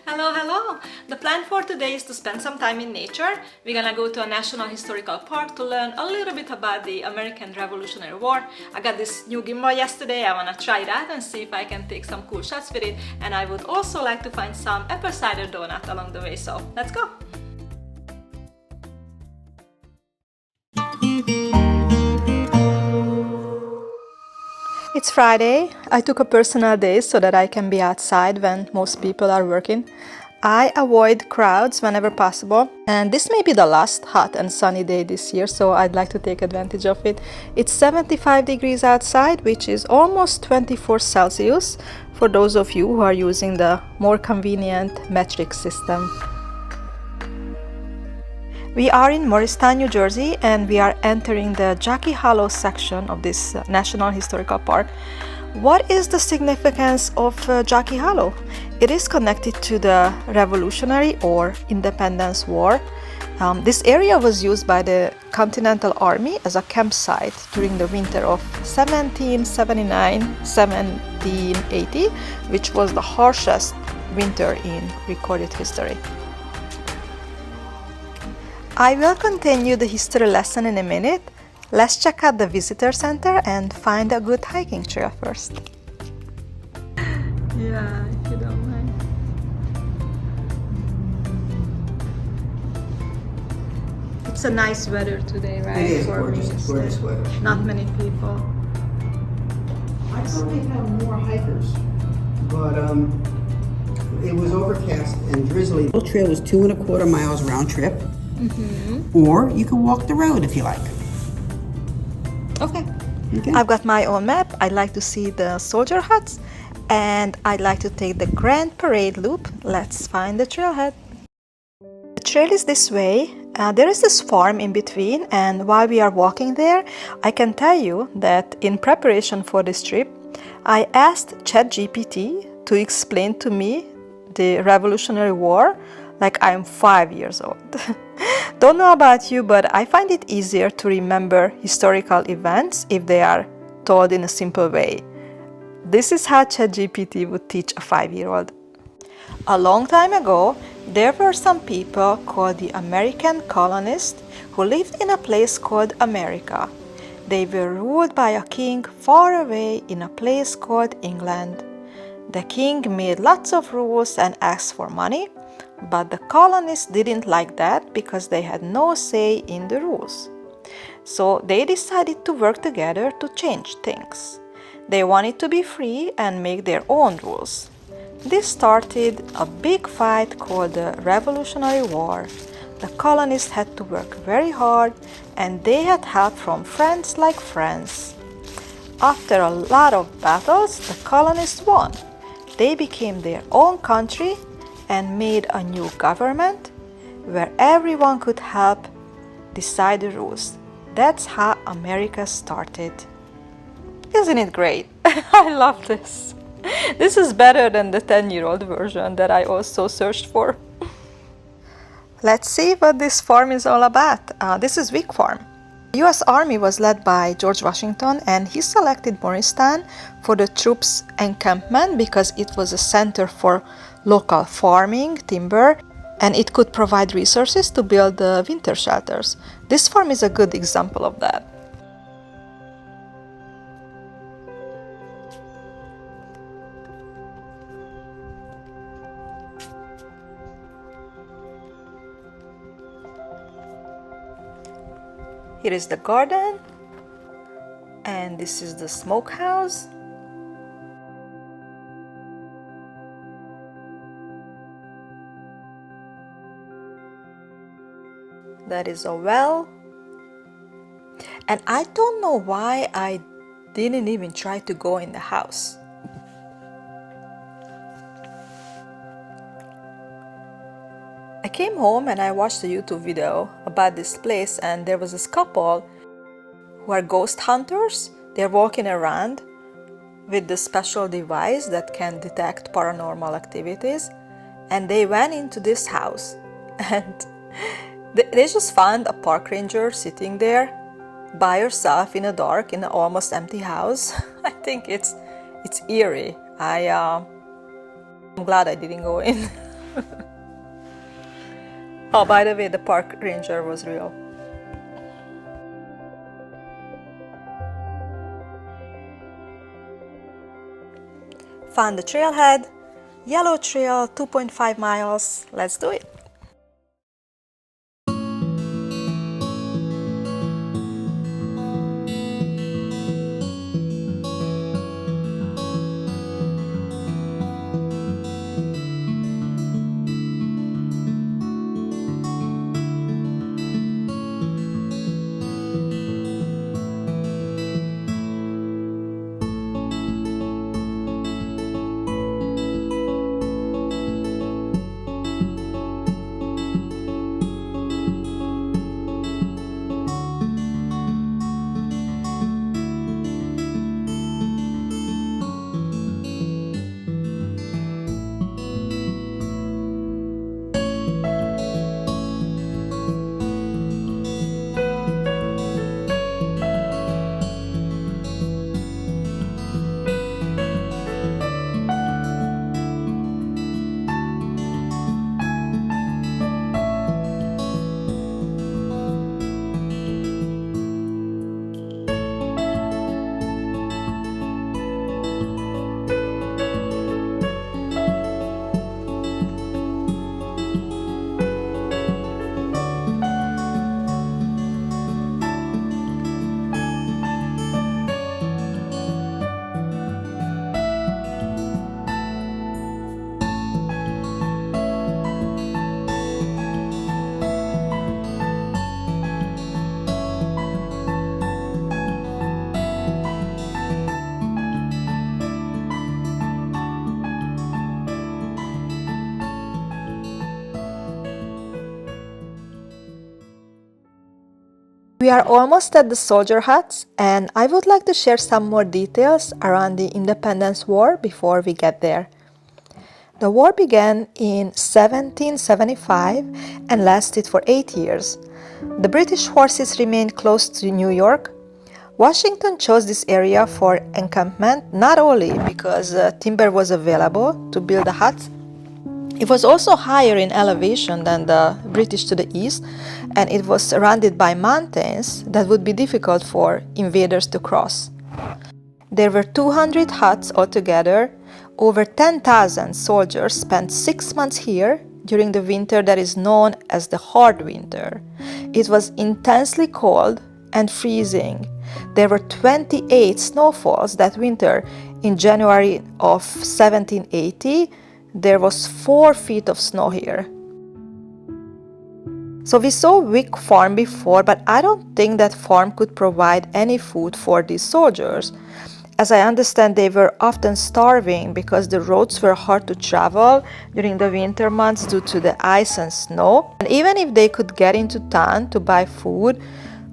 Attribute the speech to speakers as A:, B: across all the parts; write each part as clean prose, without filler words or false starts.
A: Hello, hello! The plan for today is to spend some time in nature. We're gonna go to a national historical park to learn a little bit about the American Revolutionary War. I got this new gimbal yesterday. I wanna try it out and see if I can take some cool shots with it. And I would also like to find some apple cider donut along the way, so let's go! It's Friday. I took a personal day so that I can be outside when most people are working. I avoid crowds whenever possible, and this may be the last hot and sunny day this year, so I'd like to take advantage of it. It's 75 degrees outside, which is almost 24 Celsius for those of you who are using the more convenient metric system. We are in Morristown, New Jersey, and we are entering the Jockey Hollow section of this National Historical Park. What is the significance of Jockey Hollow? It is connected to the Revolutionary or Independence War. This area was used by the Continental Army as a campsite during the winter of 1779-1780, which was the harshest winter in recorded history. I will continue the history lesson in a minute. Let's check out the visitor center and find a good hiking trail first. Yeah, if you don't mind. It's a nice weather today, right?
B: It is gorgeous weather.
A: Not many people.
B: I thought they'd have more hikers, but it was overcast and drizzly. The trail was 2¼ miles round trip. Or you can walk the road if you like.
A: Okay. I've got my own map. I'd like to see the soldier huts, and I'd like to take the Grand Parade loop. Let's find the trailhead. The trail is this way. There is this farm in between, and while we are walking there, I can tell you that in preparation for this trip, I asked ChatGPT to explain to me the Revolutionary War like I'm 5 years old. Don't know about you, but I find it easier to remember historical events if they are told in a simple way. This is how ChatGPT would teach a 5-year-old. A long time ago, there were some people called the American colonists who lived in a place called America. They were ruled by a king far away in a place called England. The king made lots of rules and asked for money, but the colonists didn't like that because they had no say in the rules. So they decided to work together to change things. They wanted to be free and make their own rules. This started a big fight called the Revolutionary War. The colonists had to work very hard, and they had help from friends like France. After a lot of battles, the colonists won. They became their own country and made a new government where everyone could help decide the rules. That's how America started. Isn't it great? I love this. This is better than the 10-year-old version that I also searched for. Let's see what this farm is all about. This is Wick Farm. The US Army was led by George Washington, and he selected Morristown for the troops' encampment because it was a center for local farming, timber, and it could provide resources to build the winter shelters. This farm is a good example of that. Here is the garden, and this is the smokehouse. That is a well, and I don't know why I didn't even try to go in the house. I came home and I watched a YouTube video about this place, and there was this couple who are ghost hunters. They're walking around with this special device that can detect paranormal activities, and they went into this house and they just found a park ranger sitting there by herself in the dark in an almost empty house. I think it's eerie. I'm glad I didn't go in. Oh, by the way, the park ranger was real. Found the trailhead. Yellow trail, 2.5 miles. Let's do it. We are almost at the soldier huts, and I would like to share some more details around the Independence War before we get there. The war began in 1775 and lasted for 8 years. The British forces remained close to New York. Washington chose this area for encampment not only because timber was available to build the huts. It was also higher in elevation than the British to the east, and it was surrounded by mountains that would be difficult for invaders to cross. There were 200 huts altogether. Over 10,000 soldiers spent 6 months here during the winter that is known as the hard winter. It was intensely cold and freezing. There were 28 snowfalls that winter. In January of 1780, there was 4 feet of snow here. So we saw Wick Farm before, but I don't think that farm could provide any food for these soldiers. As I understand, they were often starving because the roads were hard to travel during the winter months due to the ice and snow. And even if they could get into town to buy food,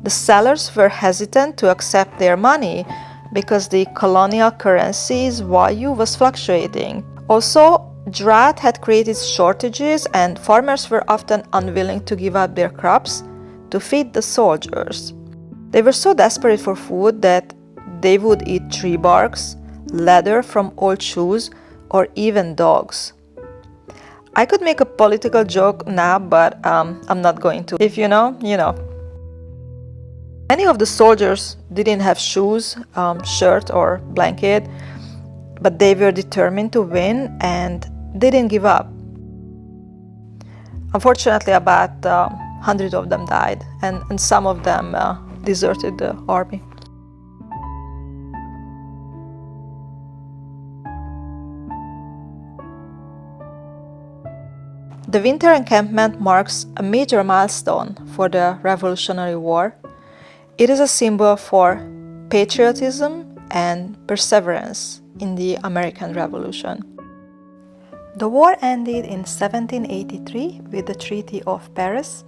A: the sellers were hesitant to accept their money because the colonial currency's value was fluctuating. Also, drought had created shortages, and farmers were often unwilling to give up their crops to feed the soldiers. They were so desperate for food that they would eat tree barks, leather from old shoes, or even dogs. I could make a political joke now, but I'm not going to. If you know, you know. Many of the soldiers didn't have shoes, shirt, or blanket, but they were determined to win and they didn't give up. Unfortunately, about 100 of them died, and some of them deserted the army. The winter encampment marks a major milestone for the Revolutionary War. It is a symbol for patriotism and perseverance in the American Revolution. The war ended in 1783 with the Treaty of Paris.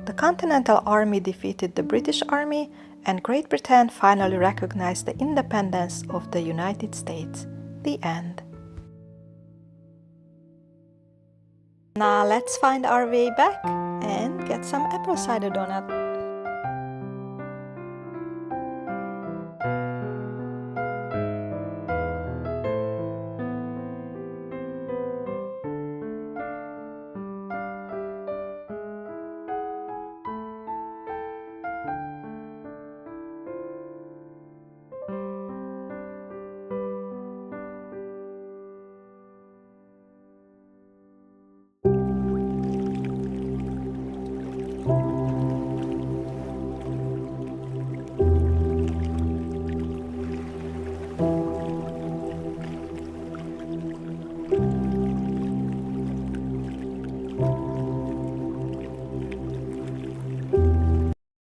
A: The Continental Army defeated the British Army, and Great Britain finally recognized the independence of the United States. The end. Now let's find our way back and get some apple cider donut.